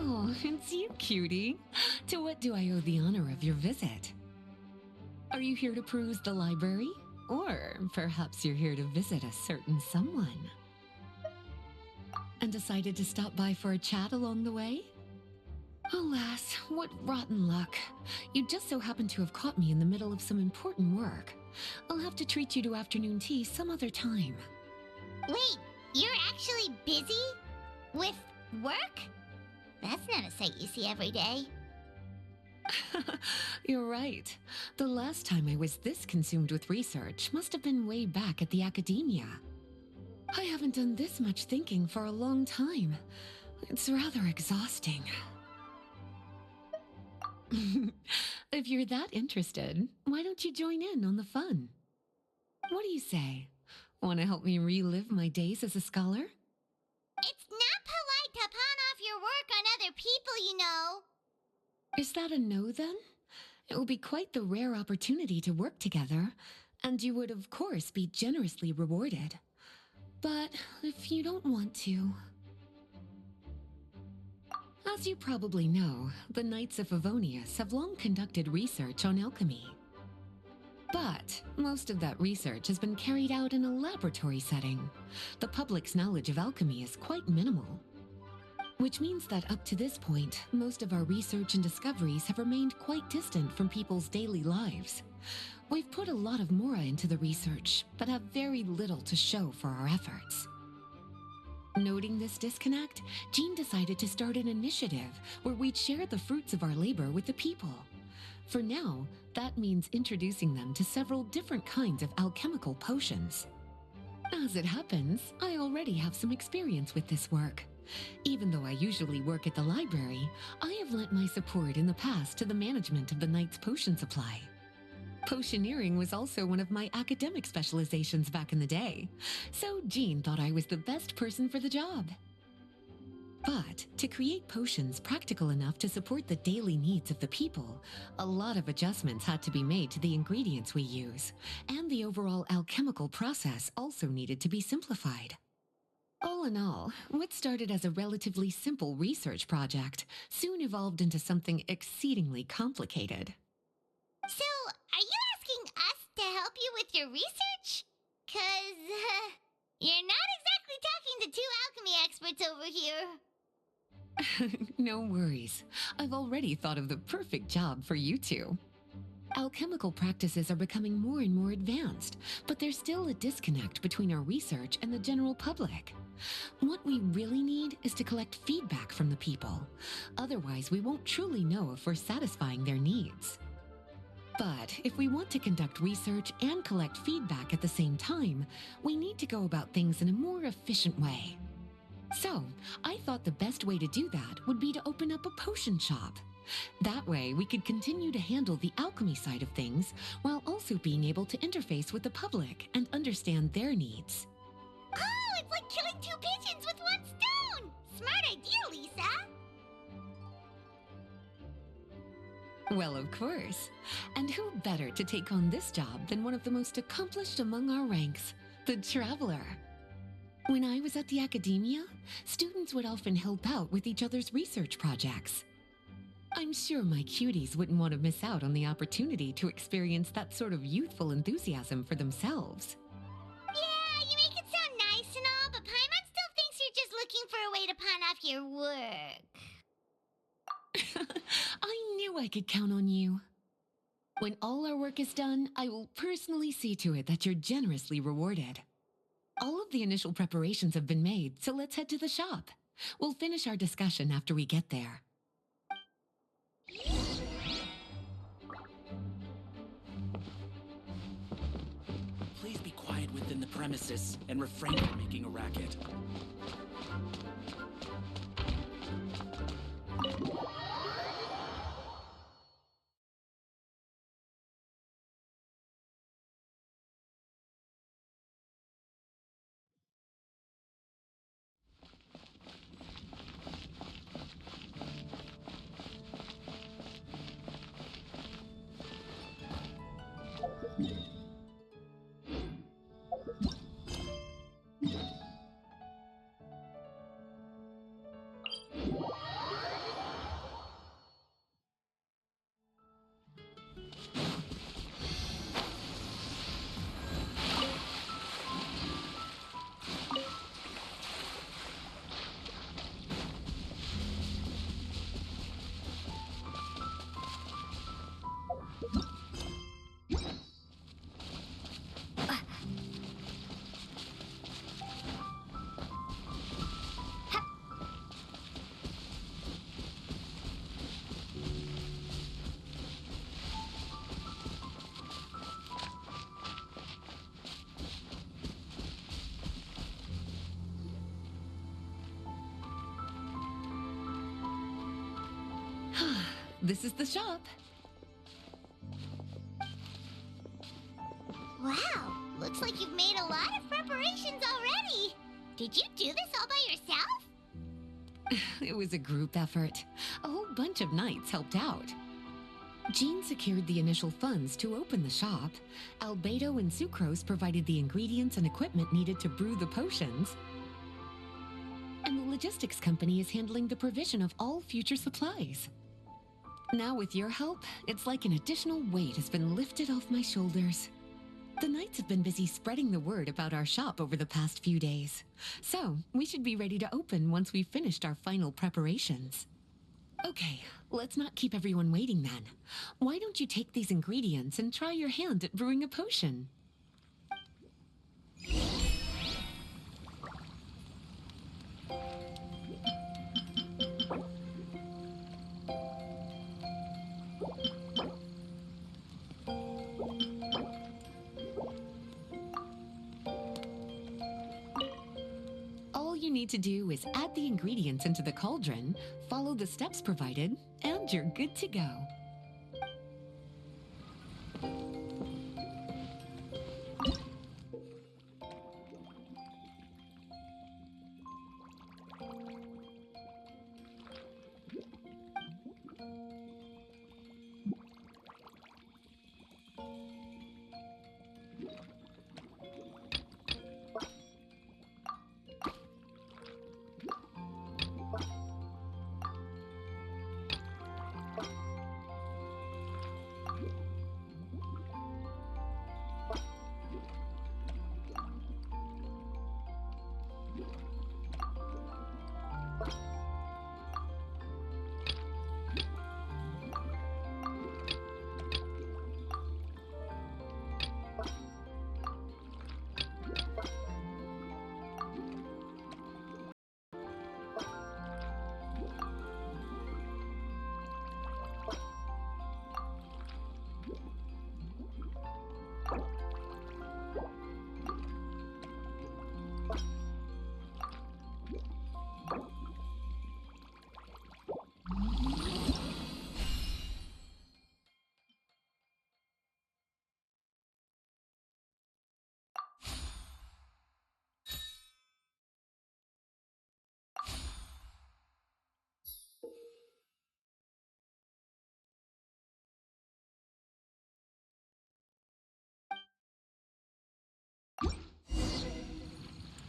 Oh, it's you, cutie. To what do I owe the honor of your visit? Are you here to peruse the library? Or perhaps you're here to visit a certain someone? And decided to stop by for a chat along the way? Alas, what rotten luck. You just so happen to have caught me in the middle of some important work. I'll have to treat you to afternoon tea some other time. Wait, you're actually busy? With work? That's not a sight you see every day. You're right. The last time I was this consumed with research must have been way back at the academia. I haven't done this much thinking for a long time. It's rather exhausting. If you're that interested, why don't you join in on the fun? What do you say? Want to help me relive my days as a scholar? It's not polite to pawn off your work on other people, you know. Is that a no, then? It will be quite the rare opportunity to work together, and you would, of course, be generously rewarded. But if you don't want to... As you probably know, the Knights of Favonius have long conducted research on alchemy. But most of that research has been carried out in a laboratory setting. The public's knowledge of alchemy is quite minimal. Which means that up to this point, most of our research and discoveries have remained quite distant from people's daily lives. We've put a lot of mora into the research, but have very little to show for our efforts. Noting this disconnect, Jean decided to start an initiative where we'd share the fruits of our labor with the people. For now, that means introducing them to several different kinds of alchemical potions. As it happens, I already have some experience with this work. Even though I usually work at the library, I have lent my support in the past to the management of the Knight's potion supply. Potioneering was also one of my academic specializations back in the day, so Jean thought I was the best person for the job. But to create potions practical enough to support the daily needs of the people, a lot of adjustments had to be made to the ingredients we use, and the overall alchemical process also needed to be simplified. All in all, what started as a relatively simple research project soon evolved into something exceedingly complicated. So, are you asking us to help you with your research? 'Cause, you're not exactly talking to two alchemy experts over here. No worries. I've already thought of the perfect job for you two. Alchemical practices are becoming more and more advanced, but there's still a disconnect between our research and the general public. What we really need is to collect feedback from the people. Otherwise, we won't truly know if we're satisfying their needs. But if we want to conduct research and collect feedback at the same time, we need to go about things in a more efficient way. So, I thought the best way to do that would be to open up a potion shop. That way, we could continue to handle the alchemy side of things while also being able to interface with the public and understand their needs. Oh, it's like killing two pigeons with one stone! Smart idea, Lisa! Well, of course. And who better to take on this job than one of the most accomplished among our ranks, the Traveler? When I was at the academia, students would often help out with each other's research projects. I'm sure my cuties wouldn't want to miss out on the opportunity to experience that sort of youthful enthusiasm for themselves. your work. I knew I could count on you. When all our work is done, I will personally see to it that you're generously rewarded. All of the initial preparations have been made, so let's head to the shop. We'll finish our discussion after we get there. Please be quiet within the premises and refrain from making a racket. This is the shop. Wow, looks like you've made a lot of preparations already. Did you do this all by yourself? It was a group effort. A whole bunch of knights helped out. Jean secured the initial funds to open the shop. Albedo and Sucrose provided the ingredients and equipment needed to brew the potions. And the logistics company is handling the provision of all future supplies. Now with your help, it's like an additional weight has been lifted off my shoulders. The knights have been busy spreading the word about our shop over the past few days. So, we should be ready to open once we've finished our final preparations. Okay, let's not keep everyone waiting then. Why don't you take these ingredients and try your hand at brewing a potion? All you need to do is add the ingredients into the cauldron, follow the steps provided, and you're good to go.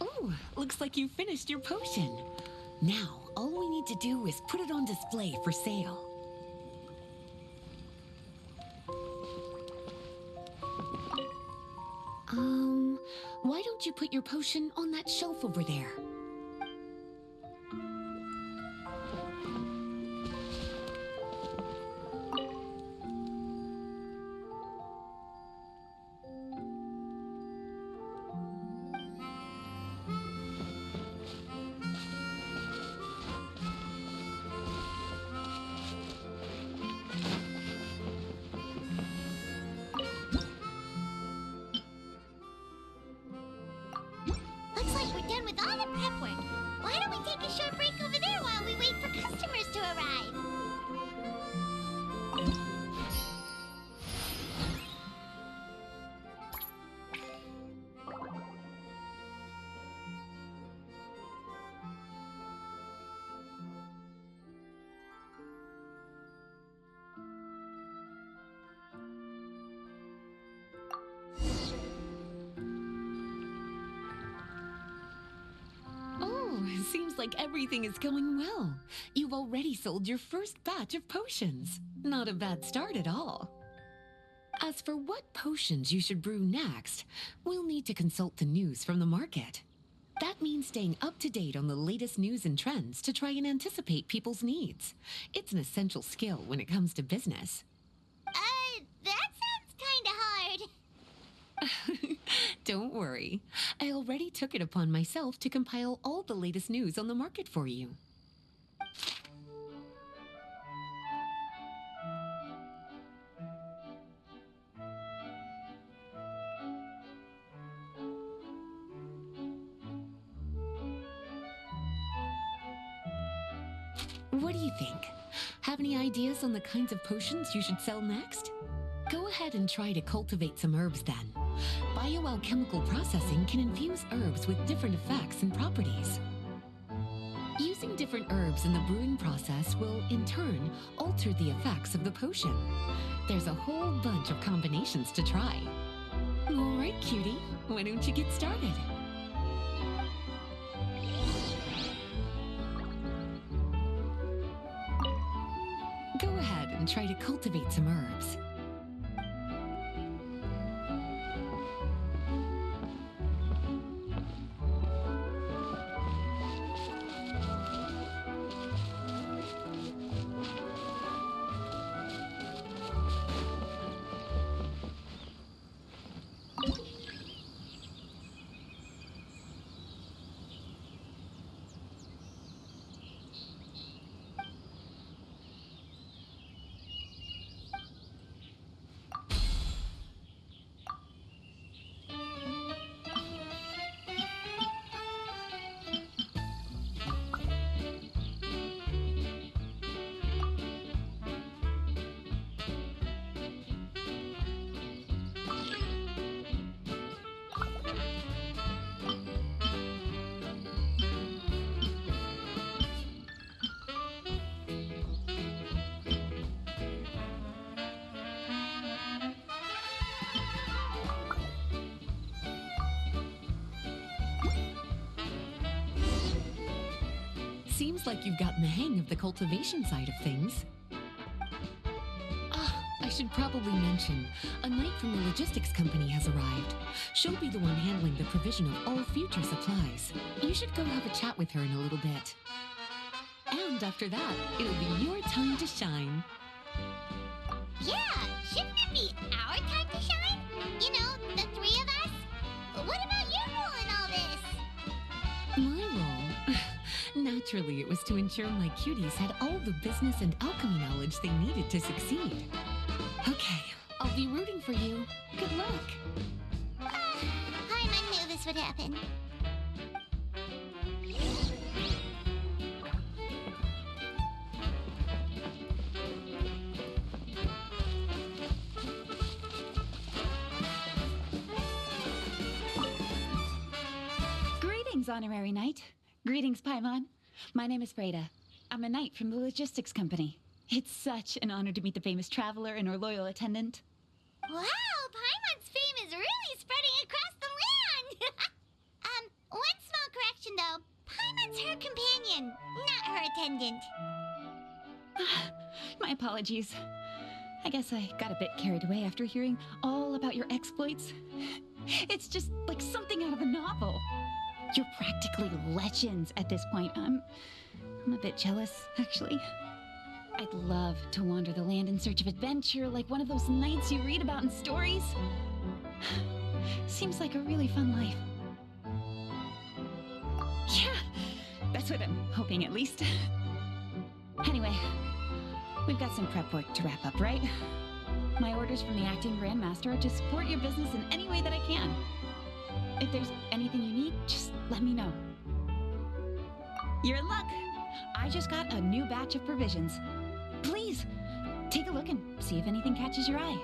Oh, looks like you finished your potion. Now, all we need to do is put it on display for sale. Why don't you put your potion on that shelf over there? Seems like everything is going well. You've already sold your first batch of potions. Not a bad start at all. As for what potions you should brew next, we'll need to consult the news from the market. That means staying up to date on the latest news and trends to try and anticipate people's needs. It's an essential skill when it comes to business. That sounds kinda hard. Don't worry. I already took it upon myself to compile all the latest news on the market for you. What do you think? Have any ideas on the kinds of potions you should sell next? Go ahead and try to cultivate some herbs then. Bioalchemical processing can infuse herbs with different effects and properties. Using different herbs in the brewing process will, in turn, alter the effects of the potion. There's a whole bunch of combinations to try. All right, cutie, why don't you get started? Go ahead and try to cultivate some herbs. Seems like you've gotten the hang of the cultivation side of things. I should probably mention, a knight from the logistics company has arrived. She'll be the one handling the provision of all future supplies. You should go have a chat with her in a little bit. And after that, it'll be your time to shine. Yeah, shouldn't it be our time to shine? You know, the three of us? What about your role in all this? My role? Naturally, it was to ensure my cuties had all the business and alchemy knowledge they needed to succeed. Okay, I'll be rooting for you. Good luck. Paimon knew this would happen. Greetings, Honorary Knight. Greetings, Paimon. My name is Freda. I'm a knight from the logistics company. It's such an honor to meet the famous traveler and her loyal attendant. Wow, Paimon's fame is really spreading across the land! One small correction though. Paimon's her companion, not her attendant. My apologies. I guess I got a bit carried away after hearing all about your exploits. It's just like something out of a novel. You're practically legends at this point. I'm a bit jealous, actually. I'd love to wander the land in search of adventure like one of those knights you read about in stories. Seems like a really fun life. Yeah, that's what I'm hoping at least. Anyway, we've got some prep work to wrap up, right? My orders from the acting Grandmaster are to support your business in any way that I can. If there's anything you need, just let me know. You're in luck. I just got a new batch of provisions. Please, take a look and see if anything catches your eye.